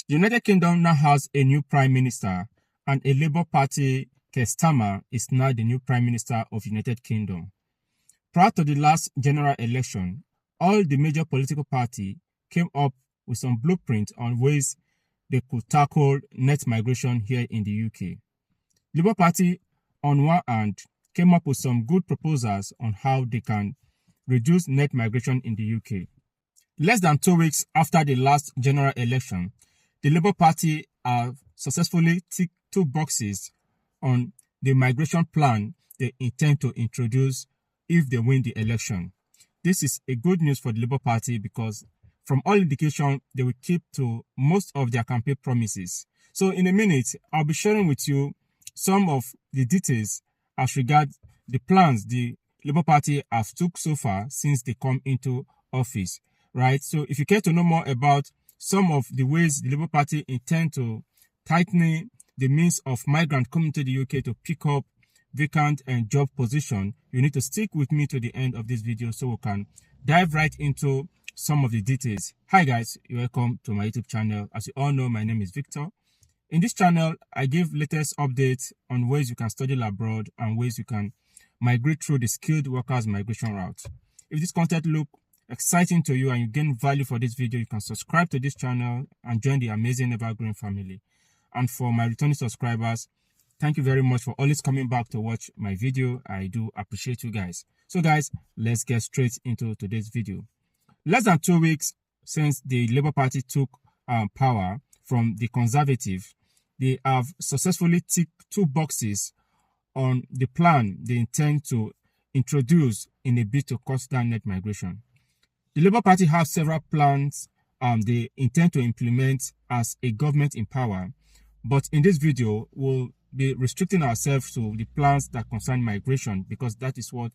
The United Kingdom now has a new Prime Minister, and a Labour Party Keir Starmer is now the new Prime Minister of the United Kingdom. Prior to the last general election, all the major political parties came up with some blueprint on ways they could tackle net migration here in the UK. Labour Party, on one hand, came up with some good proposals on how they can reduce net migration in the UK. Less than 2 weeks after the last general election, the Labour Party have successfully ticked 2 boxes on the migration plan they intend to introduce if they win the election. This is a good news for the Labour Party because from all indication, they will keep to most of their campaign promises. So in a minute, I'll be sharing with you some of the details as regards the plans the Labour Party have took so far since they come into office, right? So if you care to know more about some of the ways the Labour Party intend to tighten the means of migrants coming to the UK to pick up vacant and job position, you need to stick with me to the end of this video so we can dive right into some of the details. Hi guys, welcome to my YouTube channel. As you all know, my name is Victor. In this channel, I give latest updates on ways you can study abroad and ways you can migrate through the skilled workers migration route. If this content looks exciting to you and you gain value for this video, you can subscribe to this channel and join the amazing evergreen family. And for my returning subscribers, thank you very much for always coming back to watch my video. I do appreciate you guys. So guys, let's get straight into today's video. Less than 2 weeks since the Labour Party took power from the Conservative, they have successfully ticked 2 boxes on the plan they intend to introduce in a bid to cut down net migration. The Labour Party has several plans they intend to implement as a government in power, but in this video, we'll be restricting ourselves to the plans that concern migration because that is what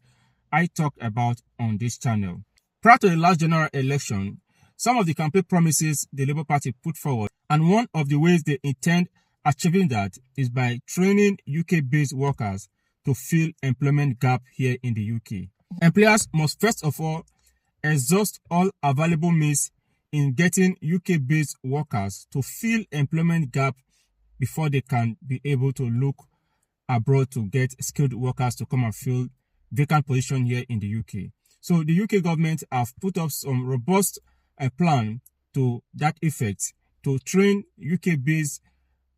I talk about on this channel. Prior to the last general election, some of the campaign promises the Labour Party put forward, and one of the ways they intend achieving that is by training UK-based workers to fill employment gap here in the UK. Employers must first of all exhaust all available means in getting UK-based workers to fill employment gap before they can be able to look abroad to get skilled workers to come and fill vacant position here in the UK. So the UK government have put up some robust plan to that effect to train UK-based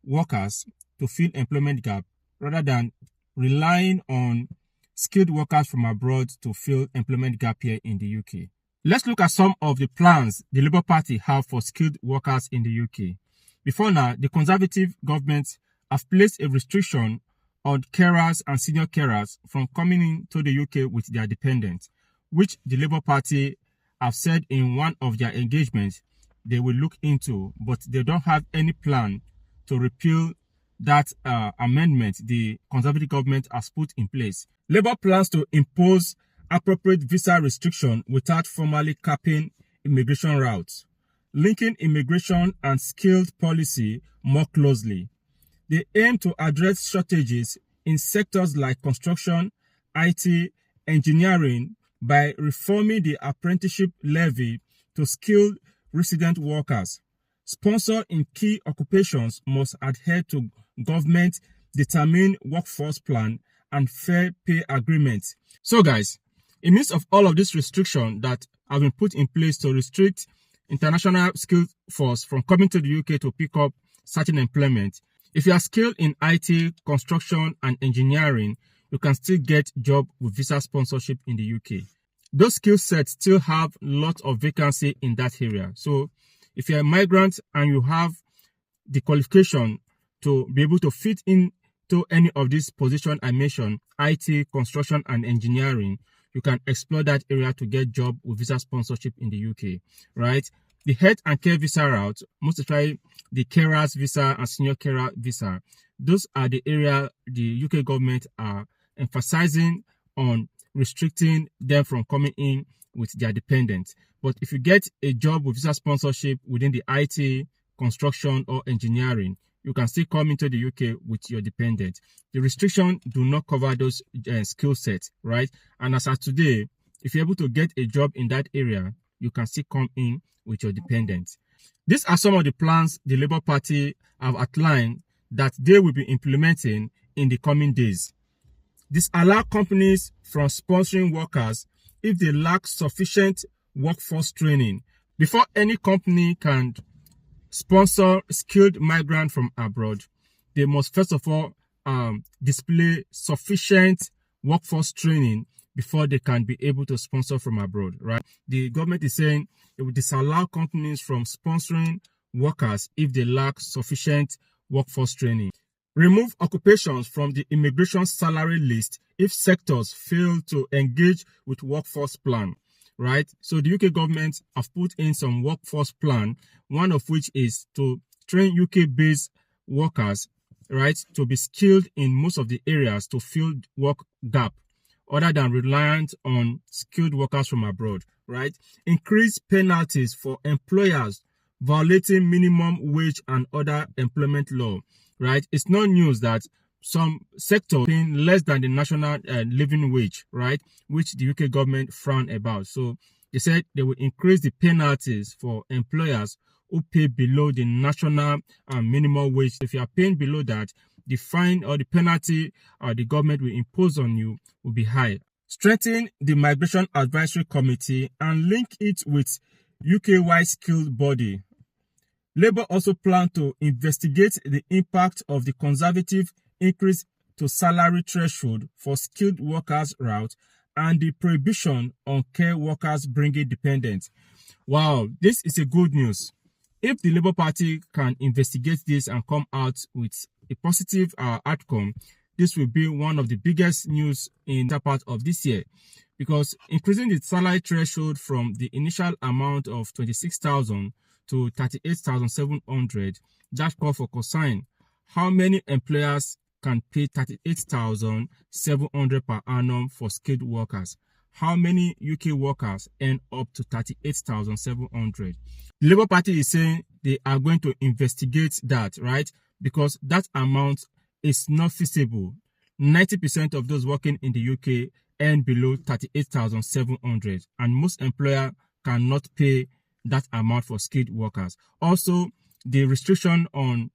workers to fill employment gap rather than relying on skilled workers from abroad to fill employment gap here in the UK. Let's look at some of the plans the Labour Party have for skilled workers in the UK. Before now, the Conservative government have placed a restriction on carers and senior carers from coming into the UK with their dependents, which the Labour Party have said in one of their engagements they will look into, but they don't have any plan to repeal that amendment the Conservative government has put in place. Labour plans to impose appropriate visa restriction without formally capping immigration routes, linking immigration and skilled policy more closely. They aim to address shortages in sectors like construction, IT, engineering by reforming the apprenticeship levy to skilled resident workers. Sponsors in key occupations must adhere to government-determined workforce plan and fair pay agreements. So guys, in midst of all of this restriction that have been put in place to restrict international skilled force from coming to the UK to pick up certain employment, if you are skilled in IT, construction and engineering, you can still get job with visa sponsorship in the UK. Those skill sets still have lots of vacancy in that area. So if you're a migrant and you have the qualification to be able to fit into any of these positions I mentioned, IT, construction and engineering, you can explore that area to get job with visa sponsorship in the UK, right? The health and care visa route, most especially the carers visa and senior carer visa, those are the area the UK government are emphasizing on restricting them from coming in with their dependents. But if you get a job with visa sponsorship within the IT, construction or engineering, you can still come into the UK with your dependent. The restriction do not cover those skill sets, right? And as of today, if you're able to get a job in that area, you can still come in with your dependent. These are some of the plans the Labour Party have outlined that they will be implementing in the coming days. Disallow companies from sponsoring workers if they lack sufficient workforce training. Before any company can sponsor skilled migrants from abroad, they must first of all display sufficient workforce training before they can be able to sponsor from abroad, right? The government is saying it will disallow companies from sponsoring workers if they lack sufficient workforce training. Remove occupations from the immigration salary list if sectors fail to engage with workforce plan, right? So the UK government have put in some workforce plan, one of which is to train UK-based workers, right, to be skilled in most of the areas to fill work gap, other than reliant on skilled workers from abroad, right? Increase penalties for employers violating minimum wage and other employment law, right? It's no news that some sectors paying less than the national living wage, right, which the UK government frown about. So they said they will increase the penalties for employers who pay below the national minimum wage. If you are paying below that, the fine or the penalty the government will impose on you will be high. Strengthen the Migration Advisory Committee and link it with UK-wide skilled body. Labour also plan to investigate the impact of the Conservative increase to salary threshold for skilled workers route and the prohibition on care workers bringing dependents. Wow, this is a good news. If the Labour Party can investigate this and come out with a positive outcome, this will be one of the biggest news in that part of this year, because increasing the salary threshold from the initial amount of 26,000 to 38,700, that call for concern. How many employers can pay 38,700 per annum for skilled workers? How many UK workers earn up to 38,700? The Labour Party is saying they are going to investigate that, right? Because that amount is not feasible. 90% of those working in the UK earn below 38,700, and most employers cannot pay that amount for skilled workers. Also, the restriction on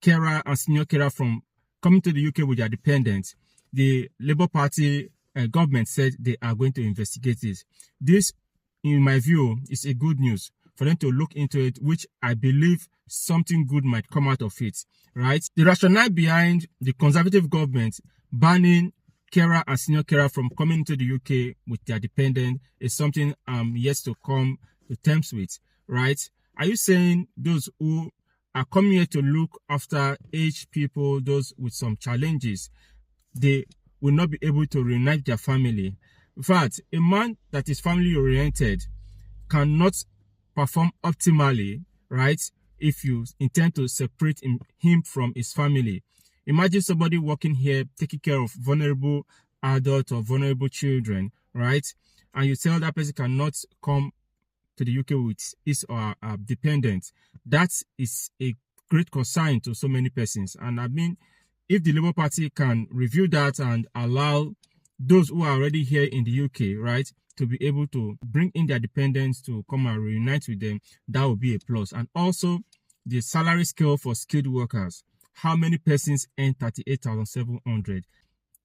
carer and senior carer from coming to the UK with their dependents, the Labour Party government said they are going to investigate this. This, in my view, is a good news for them to look into it, which I believe something good might come out of it, right? The rationale behind the Conservative government banning carer and senior carer from coming to the UK with their dependent is something I'm yet to come to terms with, right? Are you saying those who are coming here to look after aged people, those with some challenges, they will not be able to reunite their family? In fact, a man that is family oriented cannot perform optimally, right, if you intend to separate him from his family. Imagine somebody working here taking care of vulnerable adults or vulnerable children, right, and you tell that person cannot come to the UK with his or her dependents. That is a great concern to so many persons. And I mean, if the Labour Party can review that and allow those who are already here in the UK, right, to be able to bring in their dependents to come and reunite with them, that would be a plus. And also, the salary scale for skilled workers. How many persons earn 38,700?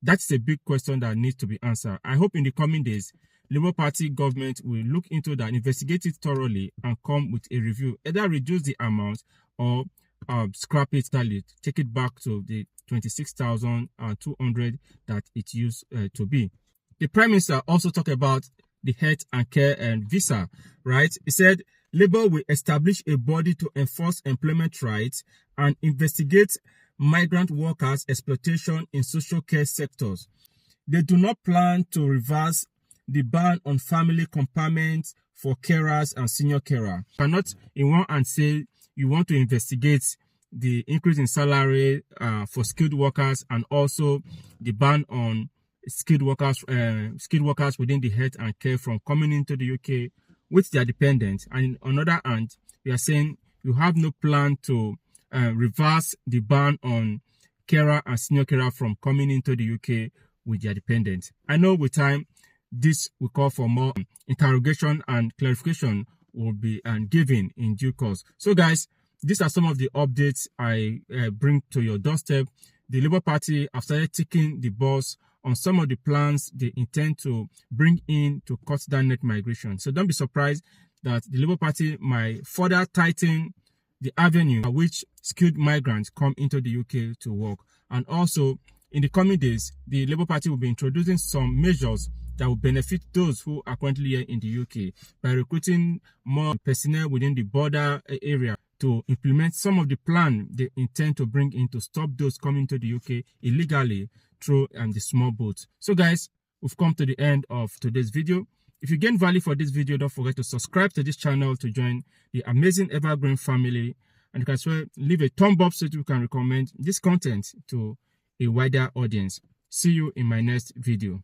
That's a big question that needs to be answered. I hope in the coming days, Labour Party government will look into that, investigate it thoroughly, and come with a review. Either reduce the amount or scrap it, take it back to the 26,200 that it used to be. The Prime Minister also talked about the health and care and visa, right? He said Labour will establish a body to enforce employment rights and investigate migrant workers' exploitation in social care sectors. They do not plan to reverse the ban on family compartments for carers and senior carer. You cannot, in one hand, say you want to investigate the increase in salary for skilled workers and also the ban on skilled workers within the health and care from coming into the UK with their dependents. And on the other hand, we are saying you have no plan to reverse the ban on carer and senior carer from coming into the UK with their dependents. I know with time, this will call for more interrogation and clarification will be given in due course. So guys, these are some of the updates I bring to your doorstep. The Labour Party have started ticking the balls on some of the plans they intend to bring in to cut down net migration. So don't be surprised that the Labour Party might further tighten the avenue at which skilled migrants come into the UK to work. And also, in the coming days, the Labour Party will be introducing some measures that will benefit those who are currently here in the UK by recruiting more personnel within the border area to implement some of the plan they intend to bring in to stop those coming to the UK illegally through the small boats. So guys, we've come to the end of today's video. If you gain value for this video, don't forget to subscribe to this channel to join the amazing evergreen family, and you can as well leave a thumb up so that you can recommend this content to a wider audience. See you in my next video.